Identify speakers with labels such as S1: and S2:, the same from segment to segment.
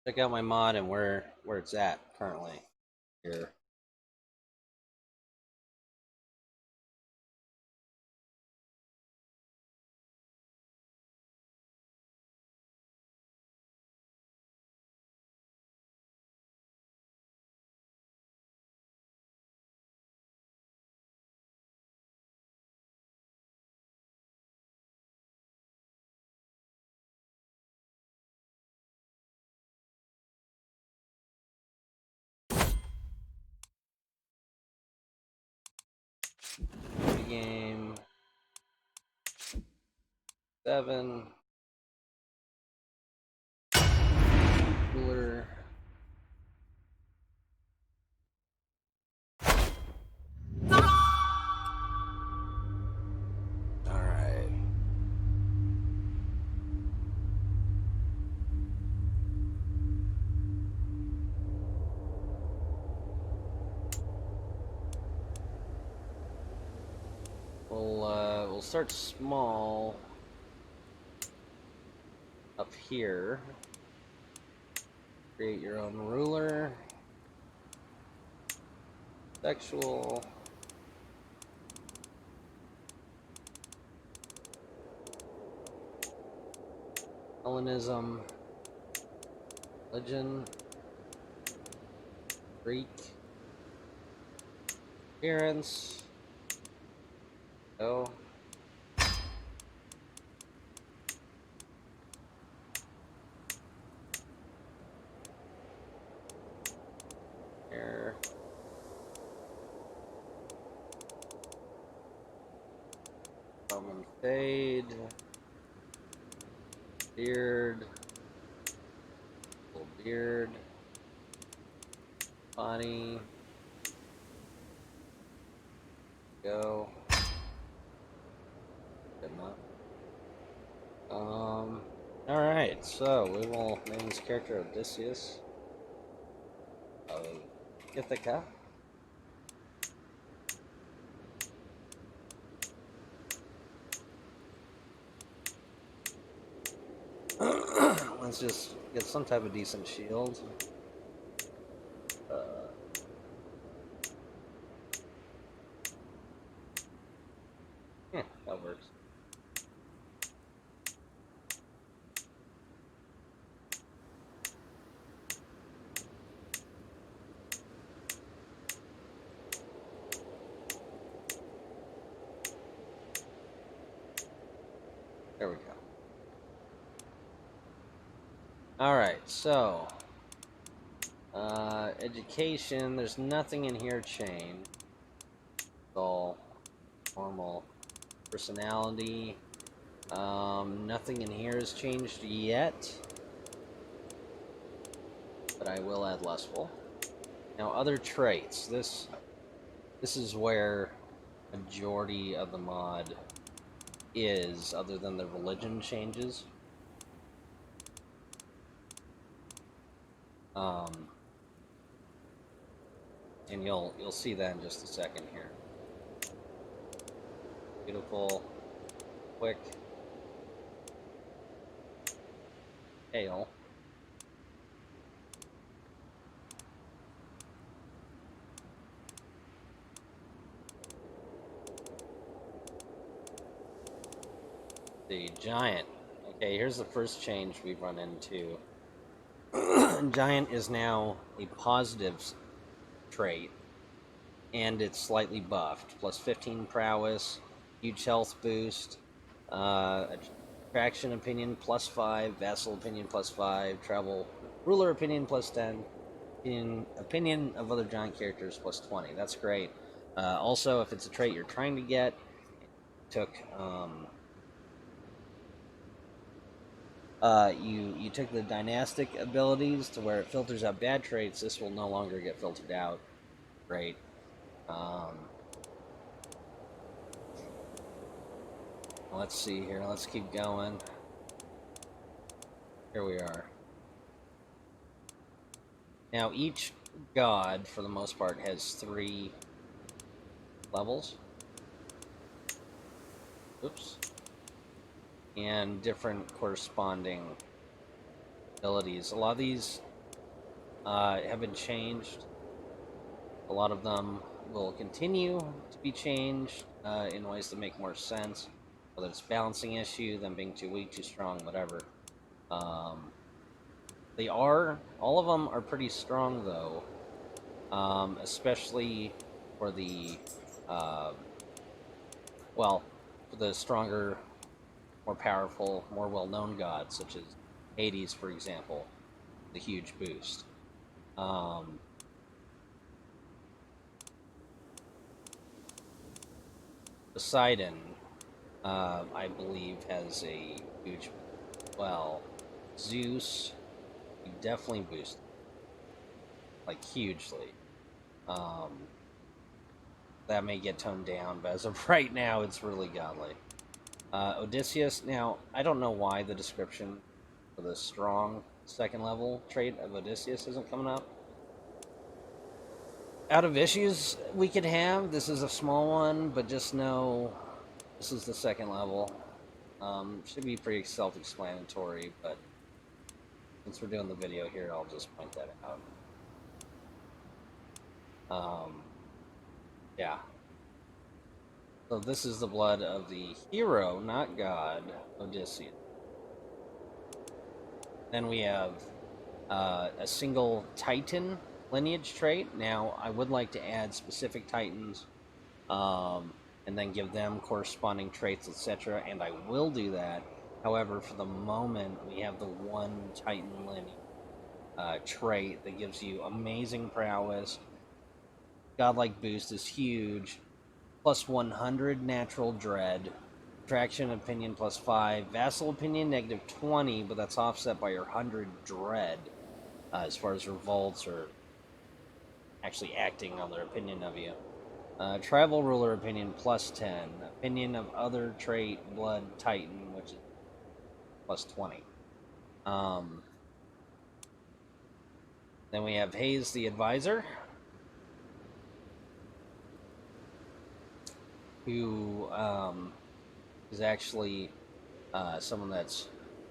S1: check out my mod and where it's at currently here. Game 7 cooler. All right. We'll start small up here. Create your own ruler. Sexual. Hellenism. Religion. Greek. Appearance. Go. Here. Roman fade. Beard. Full beard. Body. Go. Good enough. Alright, so we will name this character Odysseus of Ithaca. Let's just get some type of decent shield. Yeah, that works. There we go. Alright, so education, there's nothing in here chained. It's all normal. Personality, nothing in here has changed yet, but I will add lustful. Now other traits, this is where majority of the mod is, other than the religion changes. And you'll see that in just a second here. Beautiful, quick, hail. The giant. Okay, here's the first change we've run into. Giant is now a positive trait, and it's slightly buffed. Plus 15 prowess, huge health boost, attraction opinion plus 5, vassal opinion plus 5, travel ruler opinion plus 10, opinion of other giant characters plus 20. That's great. Also, if it's a trait you're trying to get, took you took the dynastic abilities to where it filters out bad traits. This will no longer get filtered out. Great. Let's see here. Let's keep going. Here we are. Now each god, for the most part, has 3 levels. Oops. And different corresponding abilities. A lot of these have been changed. A lot of them will continue to be changed in ways that make more sense, whether it's balancing issue, them being too weak, too strong, whatever. All of them are pretty strong though, especially for the, uh, well, for the stronger, more powerful, more well-known gods, such as Hades, for example, the huge boost. Poseidon, I believe, has a huge. Well, Zeus, he definitely boosted, like hugely. Um, that may get toned down, but as of right now, it's really godly. Odysseus. Now, I don't know why the description for the strong second level trait of Odysseus isn't coming up. Out of issues we could have, this is a small one, but just know this is the second level. Should be pretty self-explanatory, but since we're doing the video here, I'll just point that out. Yeah. So this is the blood of the hero, not god, Odysseus. Then we have a single Titan lineage trait. Now, I would like to add specific Titans, and then give them corresponding traits, etc. And I will do that. However, for the moment, we have the one Titan lineage trait that gives you amazing prowess. Godlike boost is huge. Plus 100 natural dread. Traction opinion plus 5. Vassal opinion negative 20, but that's offset by your 100 dread as far as revolts or actually acting on their opinion of you. Tribal ruler opinion plus 10. Opinion of other trait blood titan, which is plus 20. Then we have Hayes the advisor, who is actually someone that's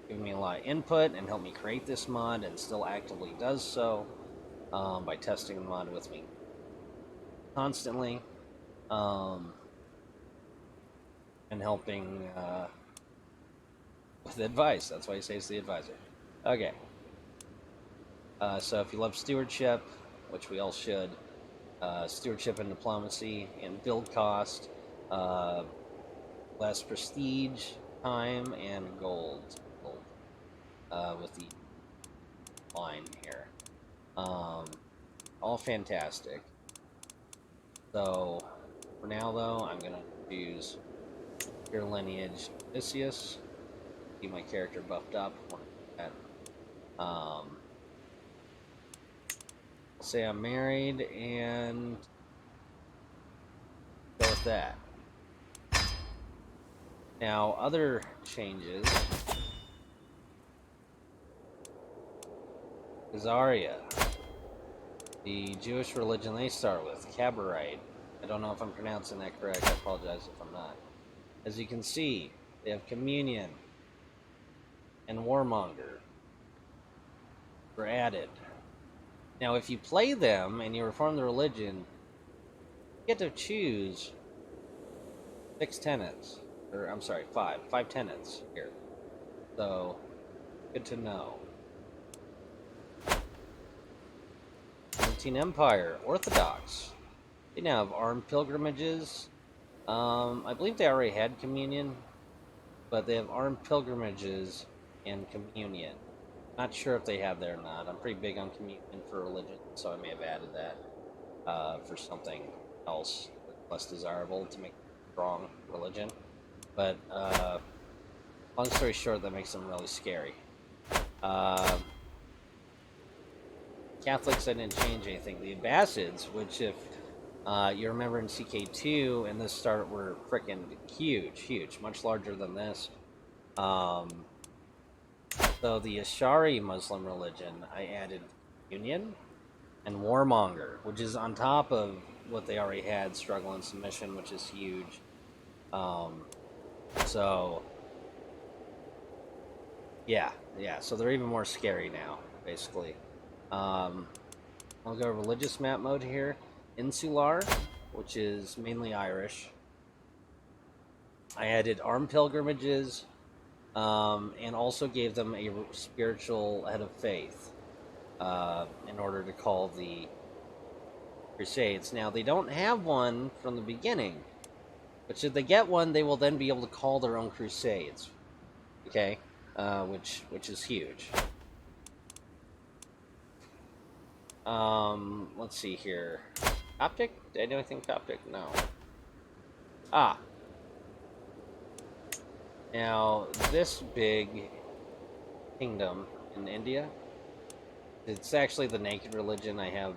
S1: given me a lot of input and helped me create this mod and still actively does so by testing the mod with me constantly and helping with advice. That's why he says the advisor. Okay. So if you love stewardship, which we all should, stewardship and diplomacy and build cost, less prestige, time, and gold with the line here. All fantastic. So for now, though, I'm going to choose pure lineage Odysseus. Keep my character buffed up. Say I'm married and go with that. Now, other changes. Azaria. The Jewish religion they start with, Cabarite. I don't know if I'm pronouncing that correct. I apologize if I'm not. As you can see, they have Communion and Warmonger were added. Now, if you play them and you reform the religion, you get to choose 6 tenets. Or, I'm sorry, 5. 5 tenets here. So, good to know. Byzantine Empire, Orthodox. They now have armed pilgrimages. I believe they already had communion, but they have armed pilgrimages and communion. Not sure if they have that or not. I'm pretty big on communion for religion, so I may have added that for something else less desirable to make strong religion. But long story short, that makes them really scary. Catholics, I didn't change anything. The Abbasids, which if you remember in CK2 and this start were freaking huge, much larger than this. So the Ashari Muslim religion, I added Union and Warmonger, which is on top of what they already had, Struggle and Submission, which is huge. So yeah, so they're even more scary now, basically. I'll go religious map mode here. Insular, which is mainly Irish. I added armed pilgrimages, and also gave them a spiritual head of faith in order to call the crusades. Now, they don't have one from the beginning, but should they get one, they will then be able to call their own crusades. Okay, which is huge. Let's see here. Coptic? Did I do anything Coptic? No. Ah. Now, this big kingdom in India, it's actually the naked religion. I have,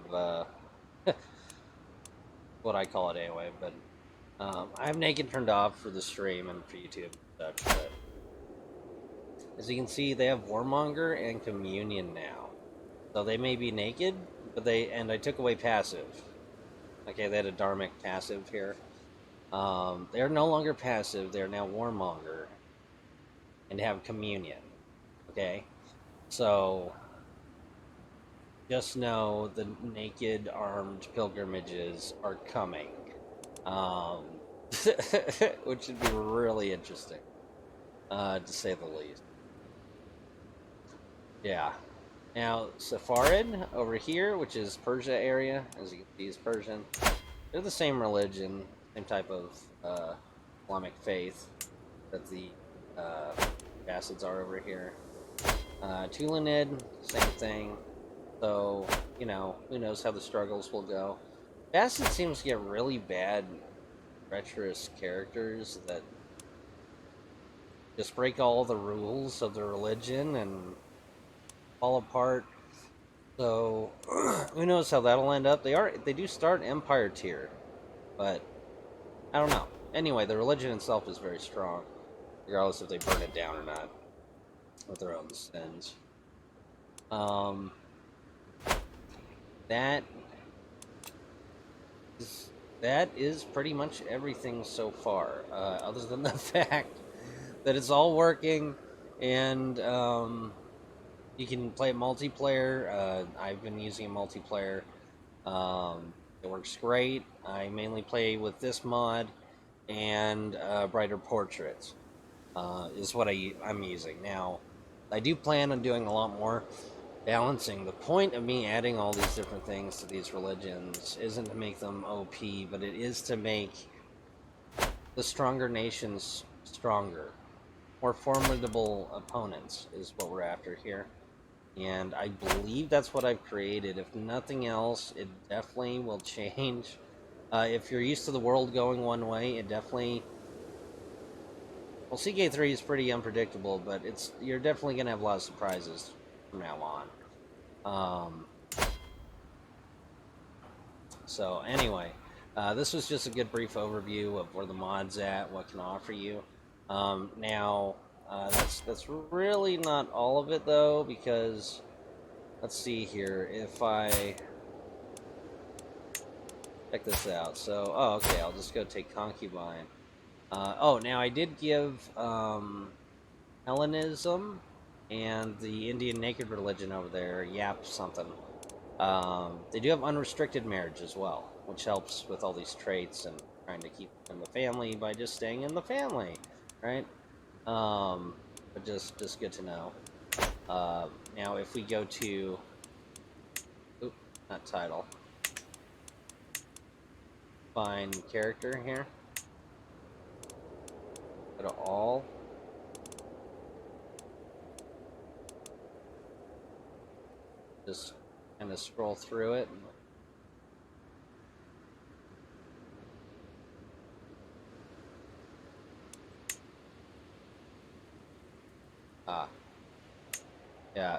S1: what I call it anyway, but I have naked turned off for the stream and for YouTube and such, but as you can see, they have Warmonger and Communion now. So they may be naked, but and I took away passive. Okay, they had a Dharmic passive here. They're no longer passive, they're now Warmonger and have Communion. Okay? So just know the naked armed pilgrimages are coming. Which would be really interesting, to say the least. Yeah. Now, Sepharad over here, which is Persia area, as you can see, is Persian. They're the same religion, same type of Islamic faith that the Abbasids are over here. Tulanid, same thing. So, you know, who knows how the struggles will go. Abbasid seems to get really bad, treacherous characters that just break all the rules of the religion and fall apart. So who knows how that'll end up. They do start Empire tier, but I don't know. Anyway, the religion itself is very strong, regardless if they burn it down or not with their own sins. That is pretty much everything so far, other than the fact that it's all working, and you can play multiplayer. I've been using multiplayer. It works great. I mainly play with this mod and Brighter Portraits is what I'm using. Now, I do plan on doing a lot more balancing. The point of me adding all these different things to these religions isn't to make them OP, but it is to make the stronger nations stronger. More formidable opponents is what we're after here. And I believe that's what I've created. If nothing else, it definitely will change. If you're used to the world going one way, it definitely... Well, CK3 is pretty unpredictable, but you're definitely going to have a lot of surprises from now on. So anyway, this was just a good brief overview of where the mod's at, what can offer you. Now, that's really not all of it, though, because let's see here. If I check this out, so okay, I'll just go take Concubine. Now I did give Hellenism and the Indian naked religion over there, Yap something. They do have unrestricted marriage as well, which helps with all these traits and trying to keep them in the family by just staying in the family, right? But just good to know. Now if we go to, not title, find character here, go to all, just kind of scroll through it. Yeah.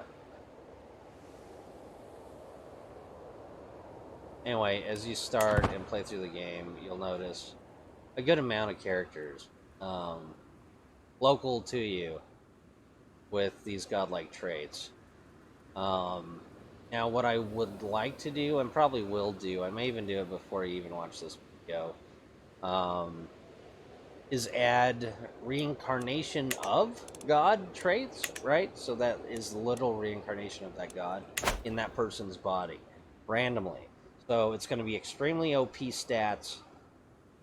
S1: Anyway, as you start and play through the game, you'll notice a good amount of characters local to you with these godlike traits. Now, what I would like to do, and probably will do, I may even do it before you even watch this video, is add Reincarnation of God Traits, right? So that is the literal reincarnation of that God in that person's body, randomly. So it's going to be extremely OP stats.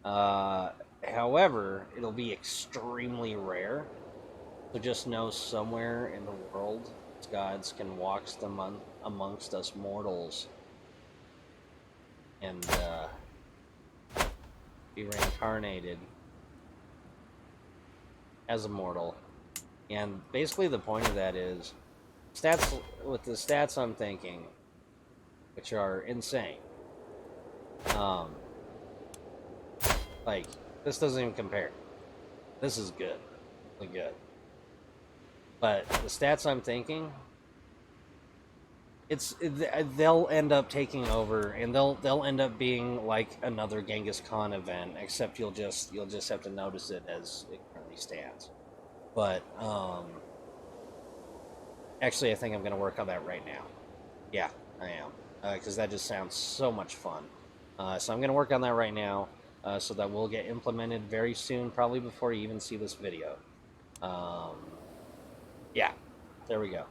S1: However, it'll be extremely rare. So just know somewhere in the world, gods can walk them amongst us mortals and be reincarnated as a mortal. And basically, the point of that is stats with the stats I'm thinking, which are insane. Like this doesn't even compare. This is good, really good. But the stats I'm thinking, they'll end up taking over, and they'll end up being like another Genghis Khan event, except you'll just have to notice it as it currently stands. But actually, I think I'm going to work on that right now. Yeah, I am, because that just sounds so much fun. So I'm going to work on that right now, so that will get implemented very soon, probably before you even see this video. Yeah, there we go.